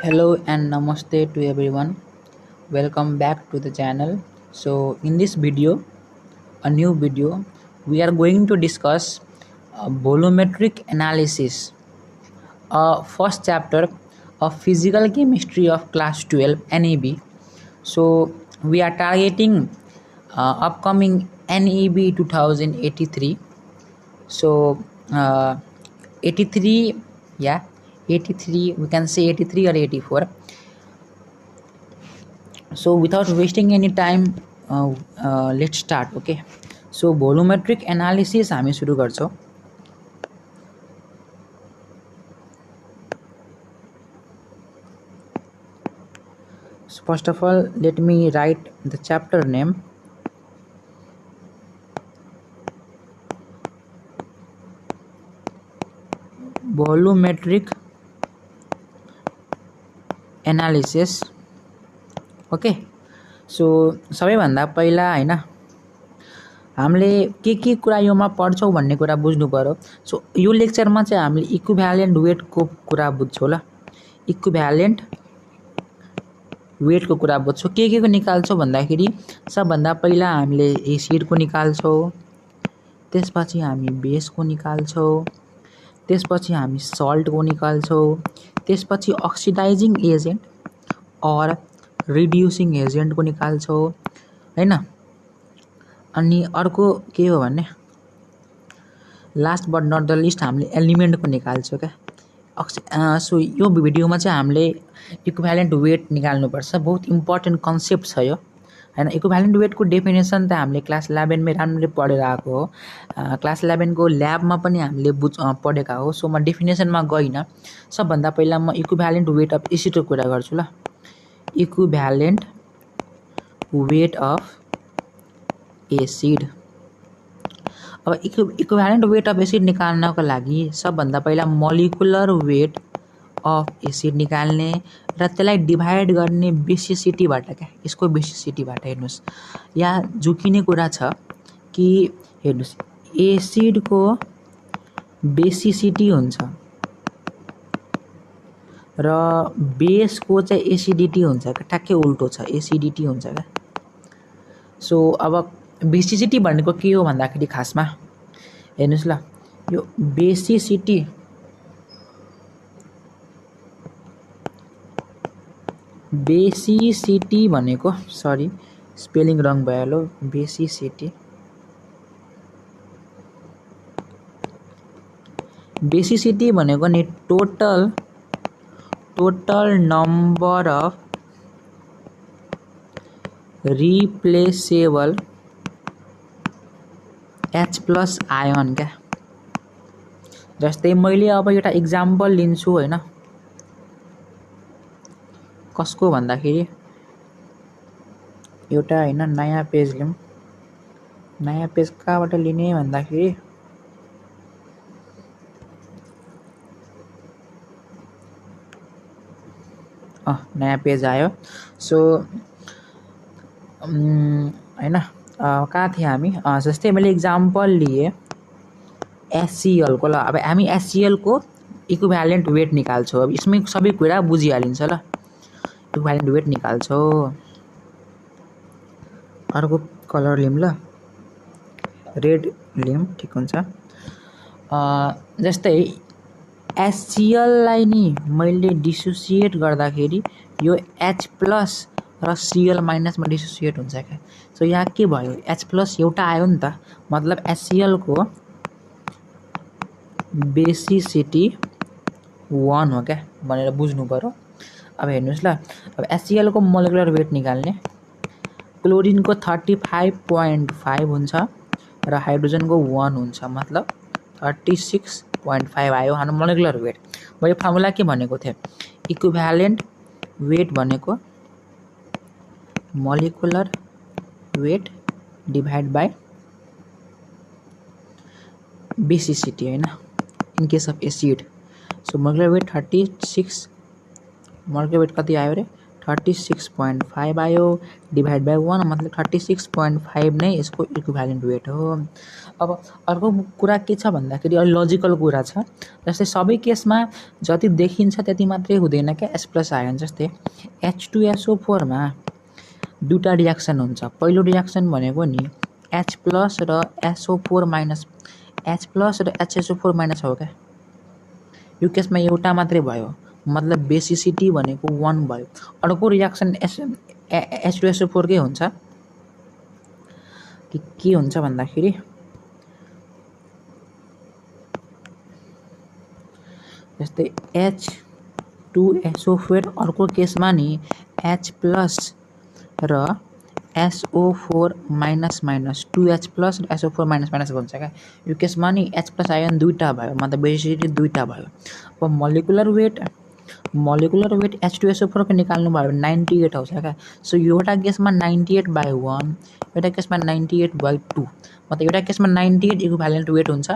Hello and namaste to everyone. Welcome back to the channel. So in this video, a new video, we are going to discuss volumetric analysis, first chapter of physical chemistry of class 12 NEB. So we are targeting upcoming NEB 2083. So 83, yeah, 83, we can say 83 or 84. So without wasting any time, let's start. Okay, so volumetric analysis हामी सुरु गर्छौं. So first of all, let me write the chapter name. Volumetric analysis. Okay, so सबैभन्दा पहिला हैन हामीले के कुरा योमा पढ्छौं भन्ने कुरा बुझ्नु पर्यो. सो यो लेक्चरमा चाहिँ हामीले इक्विभ्यालेन्ट वेटको कुरा बुझ्छौं ल. इक्विभ्यालेन्ट वेटको कुरा बुझ्छौं. के को निकाल्छौं भन्दाखेरि सबभन्दा पहिला हामीले एसिडको निकाल्छौं, त्यसपछि हामी बेसको निकाल्छौं, त्यसपछि हामी सल्टको निकाल्छौं, त्यसपछि अक्सिडाइजिङ एजेन्ट और रिड्युसिङ एजेन्टको निकाल्छौं हैन. अनि अर्को के हो भने last but not the list हामीले एलिमेन्टको निकाल्छौं के. सो यो भिडियोमा चाहिँ हामीले इक्विभ्यालेन्ट वेट निकाल्नु पर्छ. बहुत इम्पोर्टेन्ट कन्सेप्ट छ यो हैन. इक्विभ्यालेन्ट वेटको डेफिनेसन त हामीले क्लास 11 मै राम्ररी पढेर आएको हो. क्लास 11 को ल्याबमा पनि हामीले पढेका हो. सो म डेफिनेसनमा गइन. सबभन्दा पहिला म इक्विभ्यालेन्ट वेट अफ एसिडको कुरा गर्छु ल. Equivalent weight of acid. अब इक्विभ्यालेन्ट वेट अफ एसिड निकाल्नको लागि सबभन्दा पहिला मोलिकुलर वेट अफ एसिड निकाल्ने र त्यसलाई डिभाइड गर्ने बेसिसिटीबाट क्या. यसको बेसिसिटीबाट हेर्नुस्. यहाँ झुकिने कुरा छ कि हेर्नुस् एसिडको बेसिसिटी हुन्छ र बेसको चाहिँ एसिडिटी हुन्छ. ठ्याक्कै उल्टो छ, एसिडिटी हुन्छ क्या. सो अब बेसिसिटी भनेको के हो भन्दाखेरि खासमा हेर्नुस् ल. यो बेसिसिटी भनेको सरी स्पेलिङ रङ भयो लो. बेसिसिटी भनेको नि total number of replaceable H+ ion क्या. जस्तै मैले अब एउटा एक्जाम्पल लिन्छु हैन. कसको भन्दाखेरि एउटा हैन नयाँ पेज लिउँ. नयाँ पेज कहाँबाट लिने भन्दाखेरि नयाँ पेज आयो. सो हैन कहाँ थिए हामी. जस्तै मैले एक्जाम्पल लिए HCl को ल. अब हामी HCl को इक्विभ्यालेन्ट वेट निकाल्छौं. अब यसमै सबै कुरा बुझिहालिन्छ ल. इक्विभ्यालेन्ट वेट निकाल्छौं. अर्को कलर लिउँ ल. रेड लिउँ ठीक हुन्छ. जस्तै HCl लाई नि मैले डिसोसिएट गर्दाखेरि यो H+ र Cl- मा डिसोसिएट हुन्छ क्या. सो यहाँ के भयो H+ एउटा आयो नि त. मतलब HCl को बेसिसिटी 1 हो क्या भनेर बुझ्नु पर्यो. अब हेर्नुस् ल. अब HCl को मोलिकुलर वेट निकाल्ने. क्लोरिन को 35.5 हुन्छ र हाइड्रोजन को 1 हुन्छ. मतलब 36.5 आयो हाम्रो मोलिकुलर वेट. मैले फर्मुला के भनेको थिएँ इक्विभ्यालेन्ट वेट भनेको molecular weight divide by basicity हैन. In case of acid. So molecular weight 36, molecular weight कति आयो रे 36.5 आयो डिभाइड बाई 1 मतलब 36.5 नै यसको इक्विभ्यालेन्ट वेट हो। अब अर्को कुरा के छ भन्दाखेरि लजिकल कुरा छ। जस्तै सबै केसमा जति देखिन्छ त्यति मात्रै हुँदैन क्या एस प्लस आयन। जस्तै H2SO4 मा दुईटा रियाक्सन हुन्छ। पहिलो रियाक्सन भनेको नि H प्लस र SO4 माइनस H प्लस र HSO4 माइनस हो क्या। यो केसमा एउटा मात्रै भयो मतलब बेसिसिटी भनेको 1 भयो। अर्को रियाक्सन H2SO4 के हुन्छ के हुन्छ भन्दाखेरि जस्तै H2SO4 अर्को केसमा नि H प्लस र SO4 minus minus 2H plus र SO4 माइनस माइनस हुन्छ क्या। यो केसमा नि H प्लस आयन दुईटा भयो मतलब बेसिसिटी दुईटा भयो। अब मोलिकुलर वेट H2SO4 को निकाल्नु भयो 98 आउँछ क्या। सो एउटा केसमा 98/1 एउटा केसमा 98/2 मतलब एउटा केसमा 98 इक्विभ्यालेन्ट वेट हुन्छ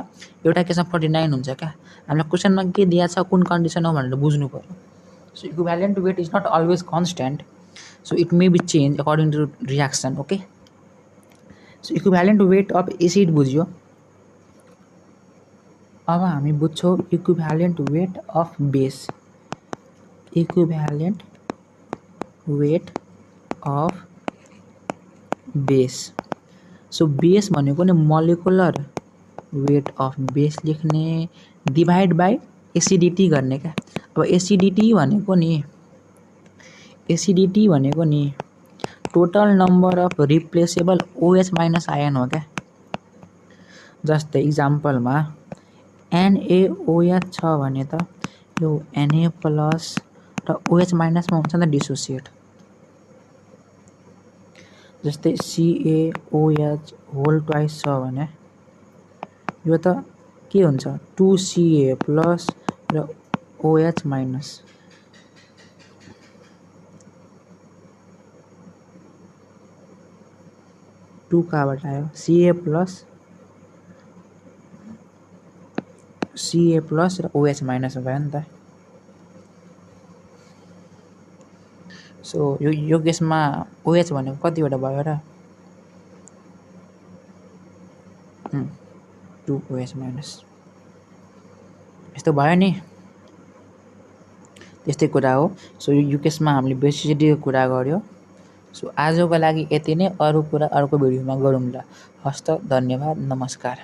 एउटा केसमा 49 हुन्छ क्या। हामीलाई क्वेसनमा के दिया छ कुन कन्डिसन हो भनेर बुझ्नु पर्यो। So equivalent weight is not always constant, so it may be changed according to reaction. Okay, so equivalent weight of acid बुझ्यो। अब हामी बुझ्छौँ equivalent weight of base. Equivalent weight of base. So base भनेको नि molecular weight of base लेख्ने divide by acidity गर्ने क्या। अब एसिडिटी भनेको नि total number of replaceable OH minus ion हो क्या। जस्तै इक्जाम्पलमा NaOH छ भने त यो Na प्लस र OH माइनसमा हुन्छ नि डिसोसिएट। जस्तै CaOH होल ट्वाइस छ भने यो त के हुन्छ 2Ca प्लस र OH माइनस। टू कहाँबाट आयो Ca प्लस र OH माइनस भयो नि त। सो यो केसमा OH भनेको कतिवटा भयो र 2OH माइनस यस्तो भयो नि। त्यस्तै कुरा हो। सो यो केसमा हामीले बेसिसिटीको कुरा गर्यो। सो आजको लागि यति नै। अरू कुरा अर्को भिडियोमा गरौँला। हस्त धन्यवाद नमस्कार।